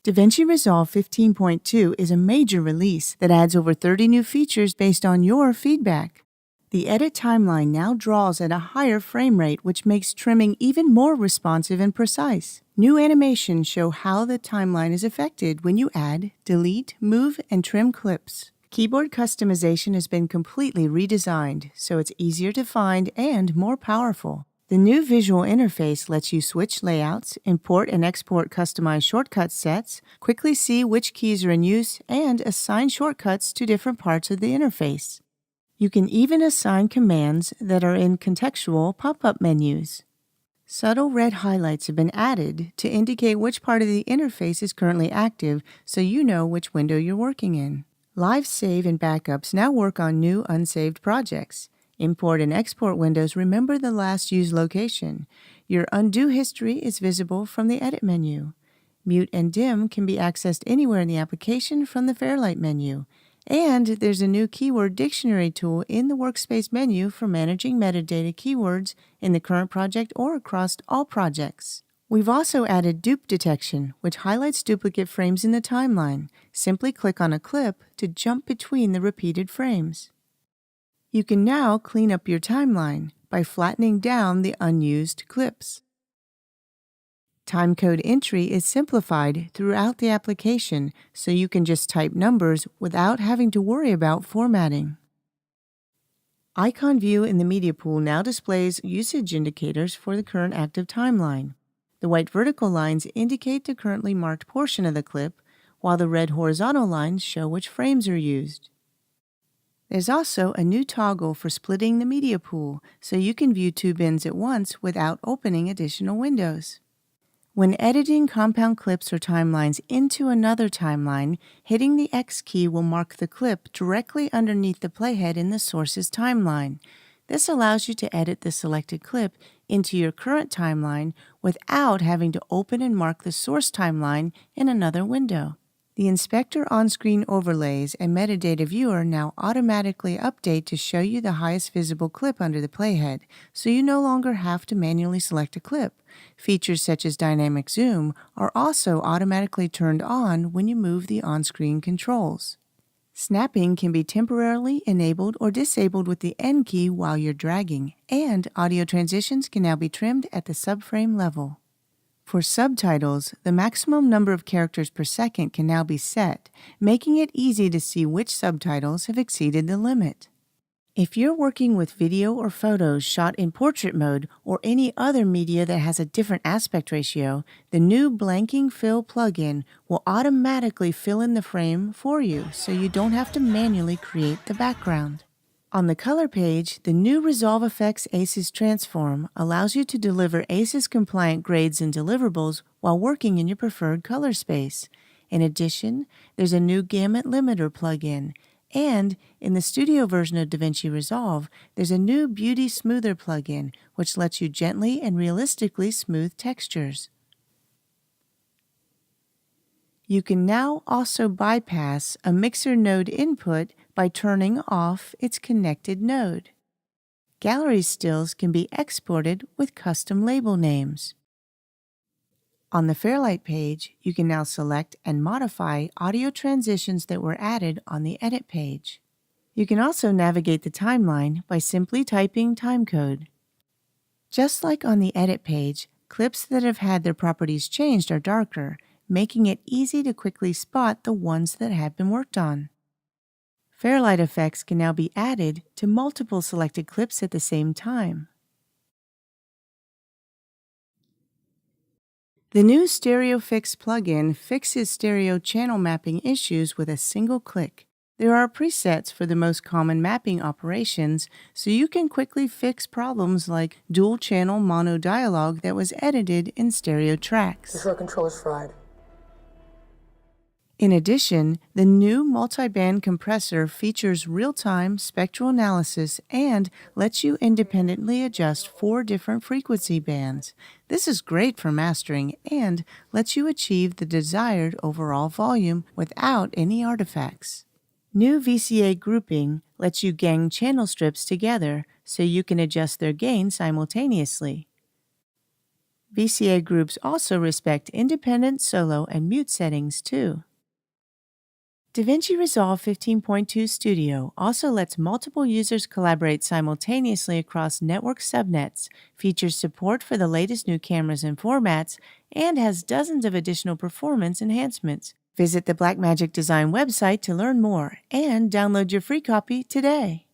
DaVinci Resolve 15.2 is a major release that adds over 30 new features based on your feedback. The edit timeline now draws at a higher frame rate, which makes trimming even more responsive and precise. New animations show how the timeline is affected when you add, delete, move, and trim clips. Keyboard customization has been completely redesigned, so it's easier to find and more powerful. The new visual interface lets you switch layouts, import and export customized shortcut sets, quickly see which keys are in use, and assign shortcuts to different parts of the interface. You can even assign commands that are in contextual pop-up menus. Subtle red highlights have been added to indicate which part of the interface is currently active, so you know which window you're working in. Live Save and Backups now work on new unsaved projects. Import and export windows remember the last used location. Your undo history is visible from the Edit menu. Mute and dim can be accessed anywhere in the application from the Fairlight menu. And there's a new keyword dictionary tool in the Workspace menu for managing metadata keywords in the current project or across all projects. We've also added dupe detection, which highlights duplicate frames in the timeline. Simply click on a clip to jump between the repeated frames. You can now clean up your timeline by flattening down the unused clips. Timecode entry is simplified throughout the application, so you can just type numbers without having to worry about formatting. Icon view in the media pool now displays usage indicators for the current active timeline. The white vertical lines indicate the currently marked portion of the clip, while the red horizontal lines show which frames are used. There's also a new toggle for splitting the media pool, so you can view two bins at once without opening additional windows. When editing compound clips or timelines into another timeline, hitting the X key will mark the clip directly underneath the playhead in the source's timeline. This allows you to edit the selected clip into your current timeline without having to open and mark the source timeline in another window. The Inspector on-screen overlays and metadata viewer now automatically update to show you the highest visible clip under the playhead, so you no longer have to manually select a clip. Features such as dynamic zoom are also automatically turned on when you move the on-screen controls. Snapping can be temporarily enabled or disabled with the N key while you're dragging, and audio transitions can now be trimmed at the subframe level. For subtitles, the maximum number of characters per second can now be set, making it easy to see which subtitles have exceeded the limit. If you're working with video or photos shot in portrait mode or any other media that has a different aspect ratio, the new Blanking Fill plugin will automatically fill in the frame for you, so you don't have to manually create the background. On the color page, the new Resolve Effects ACES transform allows you to deliver ACES-compliant grades and deliverables while working in your preferred color space. In addition, there's a new Gamut Limiter plugin, and in the studio version of DaVinci Resolve, there's a new Beauty Smoother plugin, which lets you gently and realistically smooth textures. You can now also bypass a mixer node input by turning off its connected node. Gallery stills can be exported with custom label names. On the Fairlight page, you can now select and modify audio transitions that were added on the Edit page. You can also navigate the timeline by simply typing timecode. Just like on the Edit page, clips that have had their properties changed are darker, making it easy to quickly spot the ones that have been worked on. Fairlight effects can now be added to multiple selected clips at the same time. The new Stereo Fix plugin fixes stereo channel mapping issues with a single click. There are presets for the most common mapping operations, so you can quickly fix problems like dual channel mono dialogue that was edited in stereo tracks. The short control is fried. In addition, the new multi-band compressor features real-time spectral analysis and lets you independently adjust 4 different frequency bands. This is great for mastering and lets you achieve the desired overall volume without any artifacts. New VCA grouping lets you gang channel strips together so you can adjust their gain simultaneously. VCA groups also respect independent, solo, and mute settings too. DaVinci Resolve 15.2 Studio also lets multiple users collaborate simultaneously across network subnets, features support for the latest new cameras and formats, and has dozens of additional performance enhancements. Visit the Blackmagic Design website to learn more and download your free copy today.